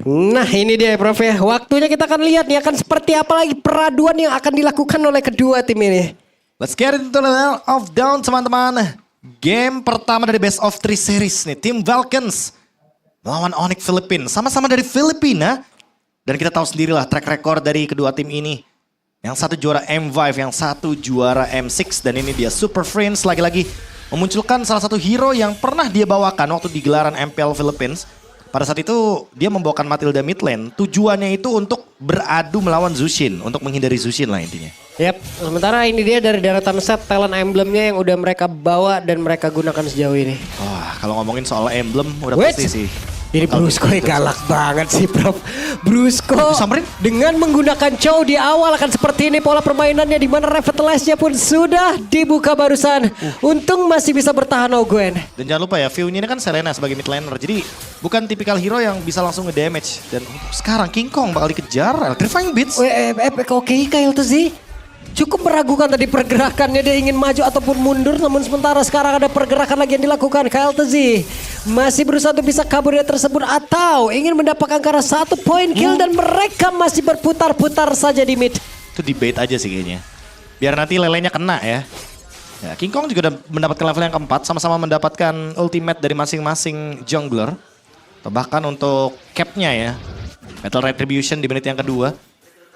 Nah ini dia Prof ya, waktunya kita akan lihat nih akan seperti apa lagi peraduan yang akan dilakukan oleh kedua tim ini. Let's get into the level of down teman-teman. Game pertama dari Best of 3 series nih. Tim Falcons melawan Onyx Philippines. Sama-sama dari Filipina. Dan kita tahu sendirilah track record dari kedua tim ini. Yang satu juara M5, yang satu juara M6. Dan ini dia Super Friends lagi-lagi memunculkan salah satu hero yang pernah dia bawakan waktu di gelaran MPL Philippines. Pada saat itu dia membawakan Matilda mid lane. Tujuannya itu untuk beradu melawan Zushin. Untuk menghindari Zushin lah intinya. Yap, sementara ini dia dari deretan set talent emblemnya yang udah mereka bawa dan mereka gunakan sejauh ini. Wah, kalau ngomongin soal emblem udah Wait. pasti sih. Ini Brusco yang galak banget sih Prof. Brusco Samperin. dengan menggunakan Chow di awal akan seperti ini pola permainannya di mana Revitalize-nya pun sudah dibuka barusan. Untung masih bisa bertahan Ogwen. Dan jangan lupa ya, view-nya ini kan Selena sebagai mid laner. Jadi bukan tipikal hero yang bisa langsung nge-damage. Dan untuk sekarang King Kong bakal dikejar, Electrifying Beats. Oke Kyle tuh sih. Cukup meragukan tadi pergerakannya, dia ingin maju ataupun mundur, namun sementara sekarang ada pergerakan lagi yang dilakukan. Kyle Tezi masih berusaha untuk bisa kabur dari tersebut atau ingin mendapatkan karena 1 poin kill dan mereka masih berputar-putar saja di mid. Itu debate aja sih kayaknya. Biar nanti lelenya kena ya. Ya, King Kong juga udah mendapatkan level yang keempat, sama-sama mendapatkan ultimate dari masing-masing jungler. Atau bahkan untuk capnya ya, Metal Retribution di menit yang kedua.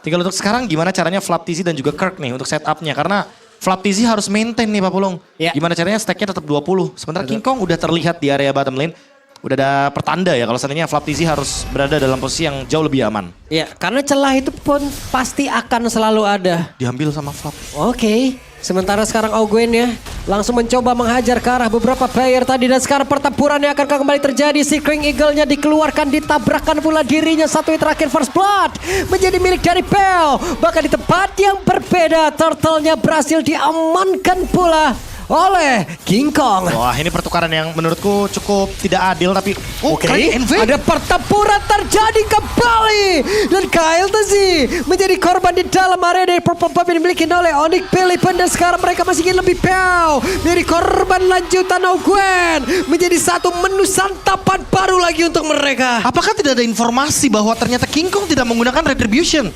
Tinggal untuk sekarang gimana caranya Flaptizi dan juga Kirk nih untuk setupnya. Karena Flaptizi harus maintain nih Pak Pulung. Ya. Gimana caranya stacknya tetap 20. Sementara King Kong udah terlihat di area bottom lane. Udah ada pertanda ya kalau seandainya Flaptizi harus berada dalam posisi yang jauh lebih aman. Ya, karena celah itu pun pasti akan selalu ada. Diambil sama Flap. Oke, sementara sekarang Ogwen ya langsung mencoba menghajar ke arah beberapa player tadi dan sekarang pertempurannya akan kembali terjadi. Si King Eagle-nya dikeluarkan, ditabrakkan pula dirinya. Satu yang terakhir First Blood menjadi milik dari Pel. Bahkan di tempat yang berbeda Turtle-nya berhasil diamankan pula oleh King Kong. Wah ini pertukaran yang menurutku cukup tidak adil tapi Oke, keren NV. ada pertempuran terjadi kembali dan Kyle Tezi menjadi korban di dalam area dari purple buff yang dimiliki oleh Onyx Philippines dan sekarang mereka masih ingin lebih pow. Dari korban lanjutan Ogwen menjadi satu menu santapan baru lagi untuk mereka. Apakah tidak ada informasi bahwa ternyata King Kong tidak menggunakan Retribution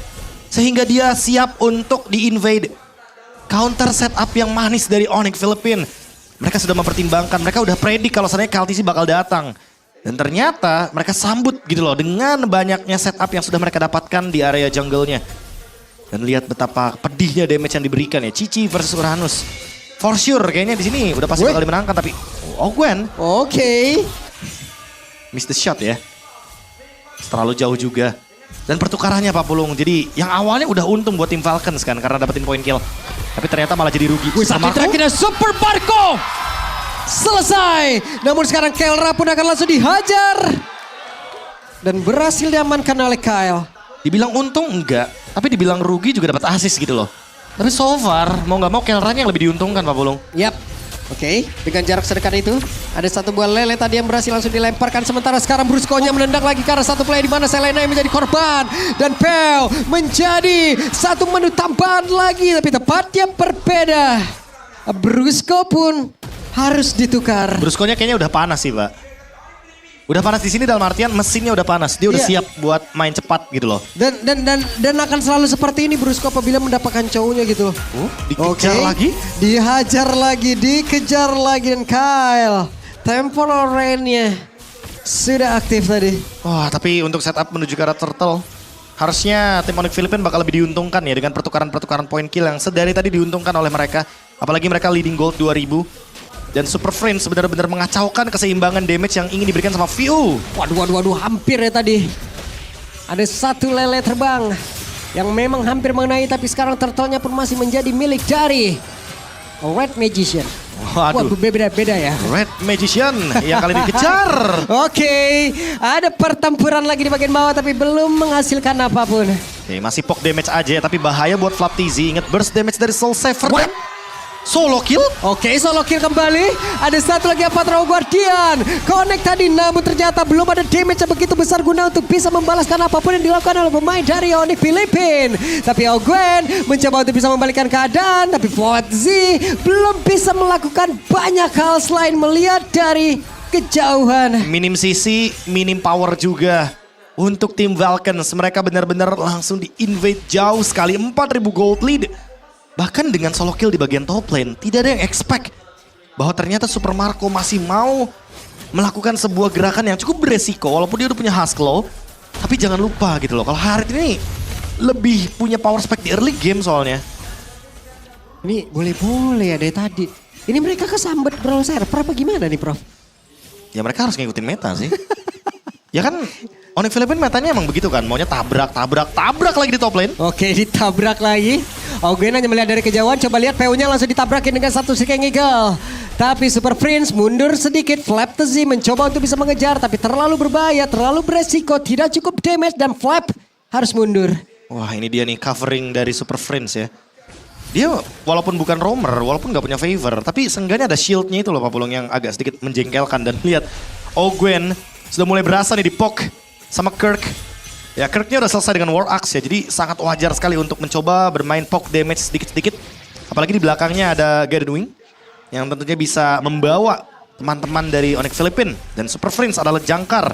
sehingga dia siap untuk di-invade? Counter setup yang manis dari Onyx Philippines. Mereka sudah mempertimbangkan, mereka udah predik kalau seandainya Kaltisi bakal datang. Dan ternyata mereka sambut gitu loh dengan banyaknya setup yang sudah mereka dapatkan di area jungle-nya. Dan lihat betapa pedihnya damage yang diberikan ya. Cici versus Uranus. For sure kayaknya di sini udah pasti bakal dimenangkan tapi Ogwen Oke. miss the shot ya. Terlalu jauh juga. Dan pertukarannya Pak Pulung. Jadi yang awalnya udah untung buat tim Falcons kan karena dapetin poin kill. Tapi ternyata malah jadi rugi. Sakit terakhirnya Super Barco. Selesai. Namun sekarang Kelra pun akan langsung dihajar. Dan berhasil diamankan oleh Kyle. Dibilang untung enggak, tapi dibilang rugi juga dapat assist gitu loh. Tapi so far mau nggak mau Kelranya yang lebih diuntungkan Pak Pulung. Yap. Oke, dengan jarak sedekat itu ada satu buah lele tadi yang berhasil langsung dilemparkan. Sementara sekarang Brusco-nya menendang lagi ke arah satu play di mana Selena yang menjadi korban dan Pel menjadi satu menu tambahan lagi tapi tepat yang berbeda. Brusco pun harus ditukar. Brusco-nya kayaknya udah panas sih Pak. Udah panas di sini dalam artian mesinnya udah panas. Dia udah Iya. siap buat main cepat gitu loh. Dan akan selalu seperti ini Brusco apabila mendapatkan cowoknya gitu. Dikejar Oke, lagi. dihajar lagi, dikejar lagi dan Kyle. Temporal Rain-nya sudah aktif tadi. Wah tapi untuk setup menuju ke arah Turtle. Harusnya tim Onyx Philippines bakal lebih diuntungkan ya dengan pertukaran-pertukaran poin kill yang sedari tadi diuntungkan oleh mereka. Apalagi mereka leading gold 2000. Dan Super Friends benar-benar mengacaukan keseimbangan damage yang ingin diberikan sama View. Waduh, hampir ya tadi. Ada satu lele terbang yang memang hampir mengenai tapi sekarang turtle-nya pun masih menjadi milik dari Red Magician. Waduh. Beda ya. Red Magician yang kali ini dikejar. Oke, ada pertempuran lagi di bagian bawah tapi belum menghasilkan apapun. Oke, masih poke damage aja tapi bahaya buat Flaptizi. Ingat burst damage dari Soul Saver. What? Solo kill? Oke, solo kill kembali. Ada satu lagi Apatrao Guardian. Connect tadi namun ternyata belum ada damage yang begitu besar guna untuk bisa membalaskan apapun yang dilakukan oleh pemain dari Onyx Philippines. Tapi Ogwen mencoba untuk bisa membalikkan keadaan. Tapi Fodzi belum bisa melakukan banyak hal selain melihat dari kejauhan. Minim CC, minim power juga. untuk tim Valkens. Mereka benar-benar langsung di-invade jauh sekali. 4.000 gold lead. Bahkan dengan solo kill di bagian top lane, tidak ada yang expect bahwa ternyata Super Marco masih mau melakukan sebuah gerakan yang cukup beresiko. Walaupun dia udah punya Husklow, tapi jangan lupa gitu loh. Kalau Harit ini lebih punya power spike di early game soalnya. Ini boleh-boleh ya dari tadi. Ini mereka kesambet Brawl Server apa gimana nih Prof? Ya mereka harus ngikutin meta sih. Ya kan Onyx Philippines metanya emang begitu kan. Maunya tabrak lagi di top lane. Oke, ditabrak lagi. Gwen hanya melihat dari kejauhan. Coba lihat PO-nya langsung ditabrakin dengan satu King Eagle. Tapi Super Prince mundur sedikit. Flap the Z mencoba untuk bisa mengejar. Tapi terlalu berbahaya, terlalu beresiko. Tidak cukup damage dan Flap harus mundur. Wah ini dia nih covering dari Super Prince ya. Dia walaupun bukan roamer, walaupun gak punya favor. Tapi seenggaknya ada shieldnya itu loh Pak Pulung yang agak sedikit menjengkelkan. Dan lihat Gwen sudah mulai berasa nih di poke sama Kirk. Ya Kirknya udah selesai dengan War Axe ya. Jadi sangat wajar sekali untuk mencoba bermain poke damage sedikit-sedikit. Apalagi di belakangnya ada Guardian Wing. Yang tentunya bisa membawa teman-teman dari Onyx Philippines. Dan Super Prince adalah jangkar.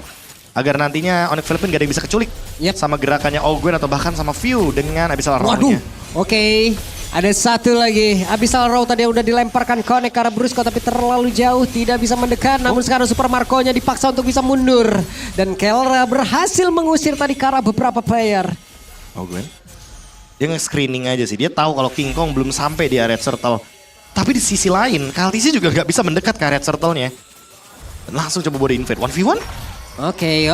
Agar nantinya Onyx Philippines gak ada yang bisa keculik. Sama gerakannya Gwen atau bahkan sama View dengan Abyssal Row-nya. Oke. Ada satu lagi, Abyssal Row tadi udah dilemparkan connect ke arah Brusco tapi terlalu jauh, tidak bisa mendekat. Namun sekarang Super Marco-nya dipaksa untuk bisa mundur. Dan Kelra berhasil mengusir tadi ke arah beberapa player. Gwen, dia nge-screening aja sih, dia tahu kalau King Kong belum sampai di area circle. Tapi di sisi lain, KLTC juga gak bisa mendekat ke area circle-nya. Dan langsung coba body invade, 1v1. Oke.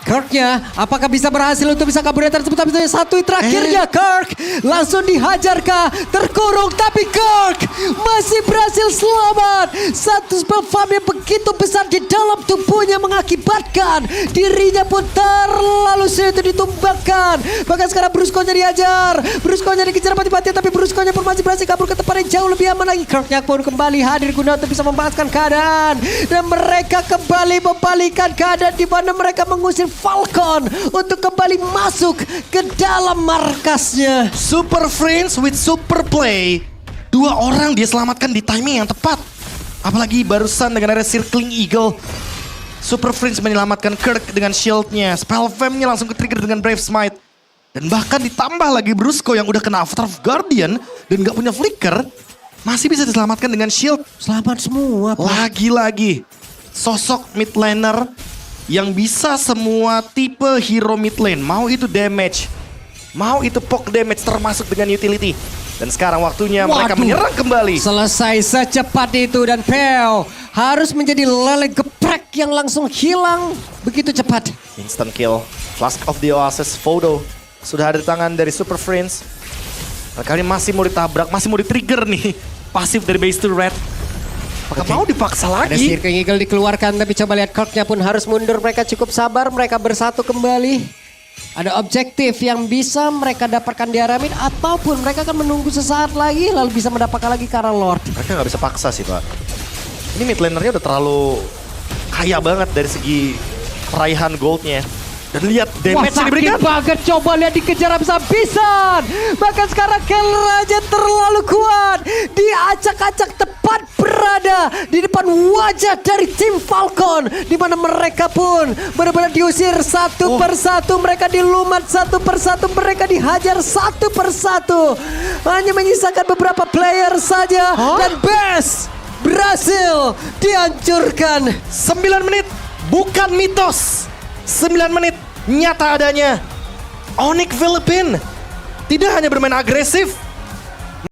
Kirknya apakah bisa berhasil untuk bisa kabur dari tersebut? Tapi satu terakhirnya Kirk langsung dihajar kah? Terkurung tapi Kirk masih berhasil selamat. Satu spell farm yang begitu besar di dalam tubuhnya mengakibatkan dirinya pun terlalu sulit ditumbangkan. Bahkan sekarang Brusco-nya dihajar. Brusco-nya dikejar mati-matian tapi Brusco-nya pun masih berhasil kabur ke tempat yang jauh lebih aman lagi. Kirknya pun kembali hadir guna untuk bisa membalaskan keadaan. Dan mereka kembali membalikan keadaan di mana mereka mengusir Falcon untuk kembali masuk ke dalam markasnya. Super Friends with super play. 2 orang dia selamatkan di timing yang tepat. Apalagi barusan dengan area Circling Eagle. Super Friends menyelamatkan Kirk dengan shieldnya. Spell Fam-nya langsung ke-trigger dengan Brave Smite. Dan bahkan ditambah lagi Brusco yang udah kena Avatar of Guardian dan gak punya flicker. Masih bisa diselamatkan dengan shield. Selamat semua. Lagi-lagi. Sosok mid laner yang bisa semua tipe hero mid lane. Mau itu damage, mau itu poke damage termasuk dengan utility. Dan sekarang waktunya mereka menyerang kembali. Selesai secepat itu dan Peo harus menjadi lele geprek yang langsung hilang begitu cepat. Instant kill. Flask of the Oasis Photo sudah ada di tangan dari Super Friends. Kali ini masih mau ditabrak, masih mau di-trigger nih. Pasif dari base to red. Apakah mau dipaksa lagi? Ada Circling Eagle dikeluarkan tapi coba lihat Kirknya pun harus mundur. Mereka cukup sabar, mereka bersatu kembali. Ada objektif yang bisa mereka dapatkan di Aramid ataupun mereka akan menunggu sesaat lagi lalu bisa mendapatkan lagi ke arah Lord. Mereka nggak bisa paksa sih Pak. Ini mid lanernya udah terlalu kaya banget dari segi peraihan goldnya. Dan lihat damage yang diberikan. Banget, coba lihat dikejar habis-habisan. Bahkan sekarang Kelra aja terlalu kuat. Diacak-acak tepat berada di depan wajah dari tim Falcon. Di mana mereka pun benar-benar diusir satu persatu. Mereka dilumat satu persatu. Mereka dihajar satu persatu. Hanya menyisakan beberapa player saja. Dan Best berhasil dihancurkan. 9 menit bukan mitos. 9 menit nyata adanya. Onyx Philippines tidak hanya bermain agresif,